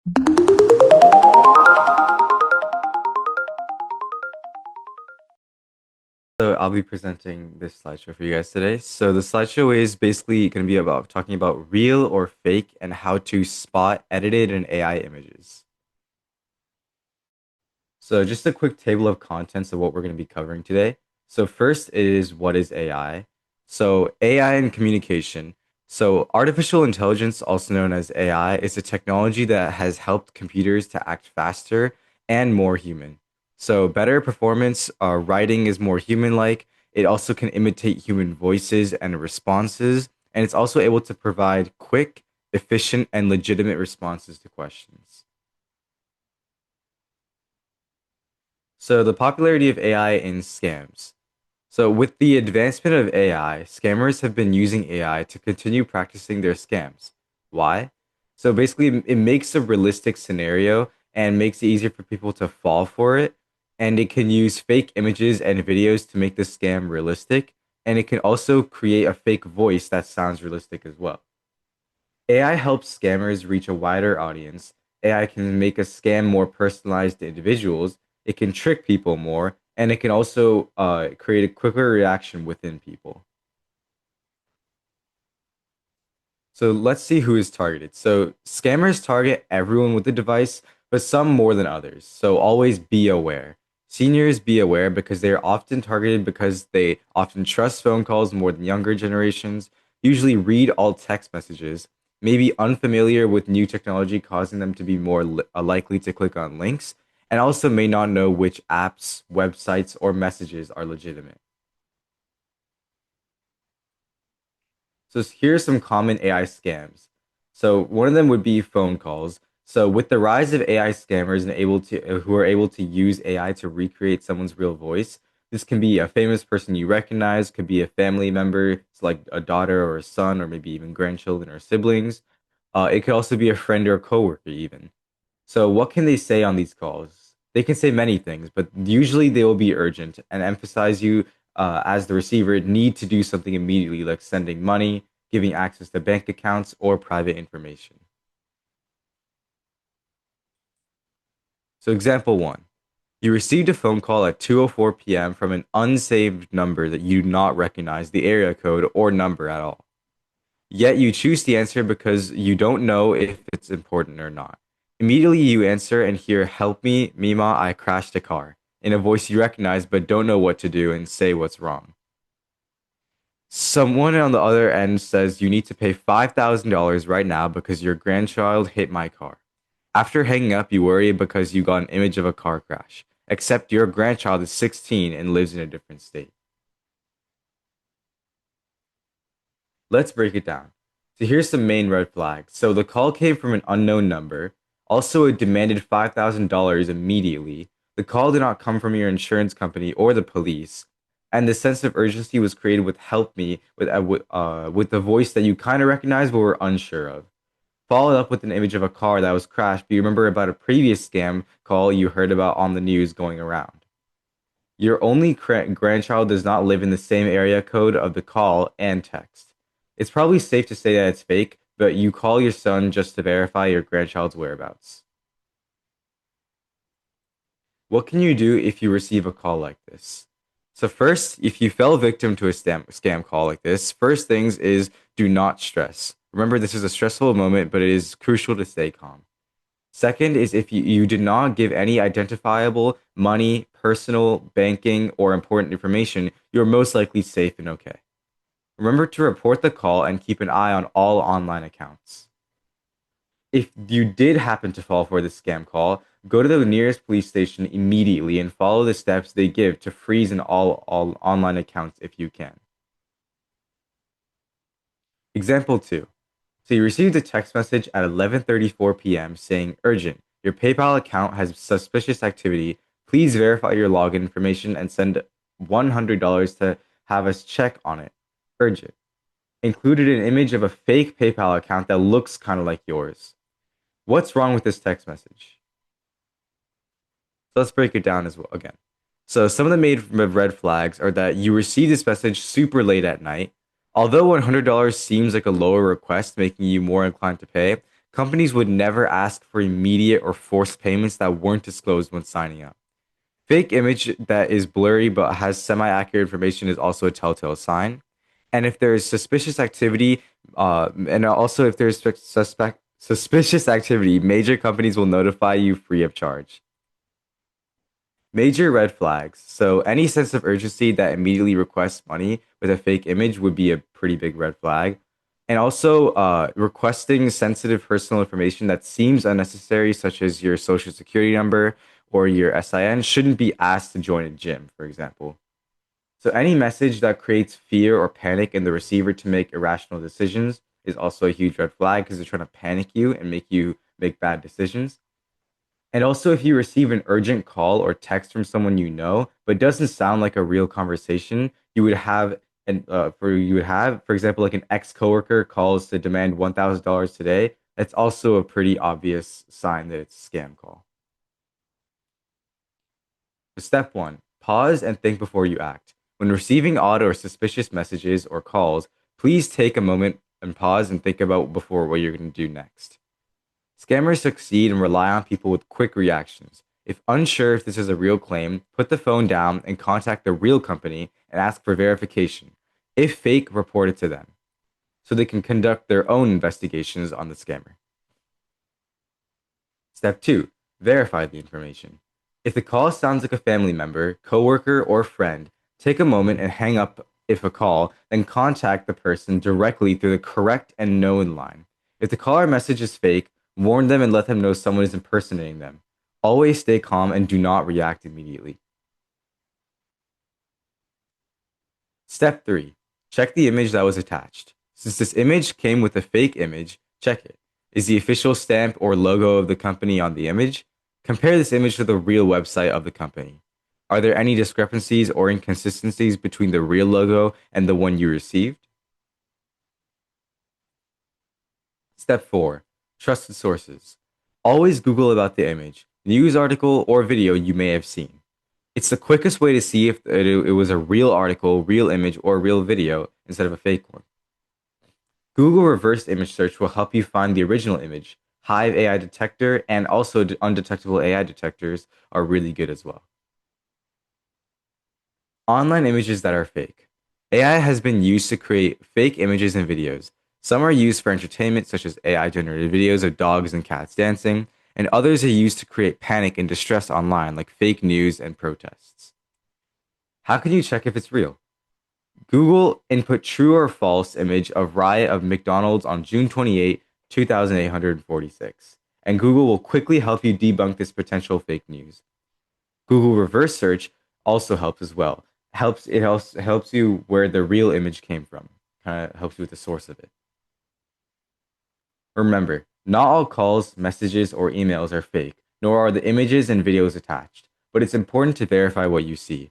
So I'll be presenting this slideshow for you guys today. So the slideshow is basically going to be about talking about real or fake and how to spot edited and AI images. So just a quick table of contents of what we're going to be covering today. So first is what is AI? So AI and communication. So artificial intelligence, also known as AI, is a technology that has helped computers to act faster and more human. So better performance, writing is more human-like. It also can imitate human voices and responses, and it's also able to provide quick, efficient, and legitimate responses to questions. So the popularity of AI in scams. So with the advancement of AI, scammers have been using AI to continue practicing their scams. Why? So basically, it makes a realistic scenario and makes it easier for people to fall for it. And it can use fake images and videos to make the scam realistic. And it can also create a fake voice that sounds realistic as well. AI helps scammers reach a wider audience. AI can make a scam more personalized to individuals. It can trick people more, and it can also create a quicker reaction within people. So let's see who is targeted. So scammers target everyone with the device, but some more than others. So always be aware. Seniors be aware because they are often targeted because they often trust phone calls more than younger generations, usually read all text messages, may be unfamiliar with new technology, causing them to be more likely to click on links, and also may not know which apps, websites, or messages are legitimate. So here's some common AI scams. So one of them would be phone calls. So with the rise of AI scammers and able to who are able to use AI to recreate someone's real voice, this can be a famous person you recognize, could be a family member, it's like a daughter or a son, or maybe even grandchildren or siblings. It could also be a friend or a coworker, even. So what can they say on these calls? They can say many things, but usually they will be urgent and emphasize you as the receiver need to do something immediately, like sending money, giving access to bank accounts, or private information. So example one, you received a phone call at 2:04 p.m. from an unsaved number that you do not recognize the area code or number at all. Yet you choose to answer because you don't know if it's important or not. Immediately you answer and hear, "Help me, Mima, I crashed a car," in a voice you recognize but don't know what to do and say what's wrong. Someone on the other end says you need to pay $5,000 right now because your grandchild hit my car. After hanging up, you worry because you got an image of a car crash, except your grandchild is 16 and lives in a different state. Let's break it down. So here's some main red flags. So the call came from an unknown number. Also, it demanded $5,000 immediately. The call did not come from your insurance company or the police. And the sense of urgency was created with "help me" with the voice that you kind of recognize but were unsure of. Followed up with an image of a car that was crashed, but you remember about a previous scam call you heard about on the news going around. Your only grandchild does not live in the same area code of the call and text. It's probably safe to say that it's fake, but you call your son just to verify your grandchild's whereabouts. What can you do if you receive a call like this? So first, if you fell victim to a scam call like this, first things is do not stress. Remember, this is a stressful moment, but it is crucial to stay calm. Second is if you did not give any identifiable money, personal, banking, or important information, you're most likely safe and okay. Remember to report the call and keep an eye on all online accounts. If you did happen to fall for this scam call, go to the nearest police station immediately and follow the steps they give to freeze all online accounts if you can. Example 2. So you received a text message at 11:34 p.m. saying, "Urgent. Your PayPal account has suspicious activity. Please verify your login information and send $100 to have us check on it. Urgent." Included an image of a fake PayPal account that looks kind of like yours. What's wrong with this text message? So let's break it down as well again. So some of the main red flags are that you received this message super late at night. Although $100 seems like a lower request, making you more inclined to pay, Companies would never ask for immediate or forced payments that weren't disclosed when signing up. Fake image that is blurry but has semi-accurate information is also a telltale sign. And if there is suspicious activity, and also if there's suspicious activity, major companies will notify you free of charge. Major red flags. So any sense of urgency that immediately requests money with a fake image would be a pretty big red flag. And also requesting sensitive personal information that seems unnecessary, such as your social security number or your SIN, shouldn't be asked to join a gym, for example. So any message that creates fear or panic in the receiver to make irrational decisions is also a huge red flag because they're trying to panic you and make you make bad decisions. And also, if you receive an urgent call or text from someone you know, but doesn't sound like a real conversation, for example, like an ex coworker calls to demand $1,000 today. That's also a pretty obvious sign that it's a scam call. Step one: pause and think before you act. When receiving odd or suspicious messages or calls, please take a moment and pause and think about before what you're going to do next. Scammers succeed and rely on people with quick reactions. If unsure if this is a real claim, put the phone down and contact the real company and ask for verification. If fake, report it to them so they can conduct their own investigations on the scammer. Step 2: verify the information. If the call sounds like a family member, coworker, or friend, take a moment and hang up if a call, then contact the person directly through the correct and known line. If the call or message is fake, warn them and let them know someone is impersonating them. Always stay calm and do not react immediately. Step 3: check the image that was attached. Since this image came with a fake image, check it. Is the official stamp or logo of the company on the image? Compare this image to the real website of the company. Are there any discrepancies or inconsistencies between the real logo and the one you received? Step 4: trusted sources. Always Google about the image, news article, or video you may have seen. It's the quickest way to see if it was a real article, real image, or real video instead of a fake one. Google reverse image search will help you find the original image. Hive AI detector and also undetectable AI detectors are really good as well. Online images that are fake. AI has been used to create fake images and videos. Some are used for entertainment, such as AI generated videos of dogs and cats dancing, and others are used to create panic and distress online, like fake news and protests. How can you check if it's real? Google input true or false image of riot of McDonald's on June 28, 2846, and Google will quickly help you debunk this potential fake news. Google reverse search also helps as well. Helps you where the real image came from. Kind of helps you with the source of it. Remember, not all calls, messages, or emails are fake, nor are the images and videos attached, but it's important to verify what you see.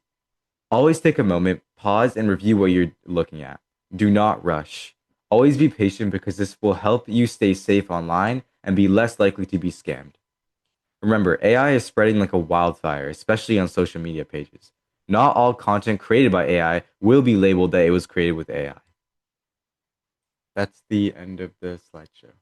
Always take a moment, pause, and review what you're looking at. Do not rush. Always be patient because this will help you stay safe online and be less likely to be scammed. Remember, AI is spreading like a wildfire, especially on social media pages. Not all content created by AI will be labeled that it was created with AI. That's the end of the slideshow.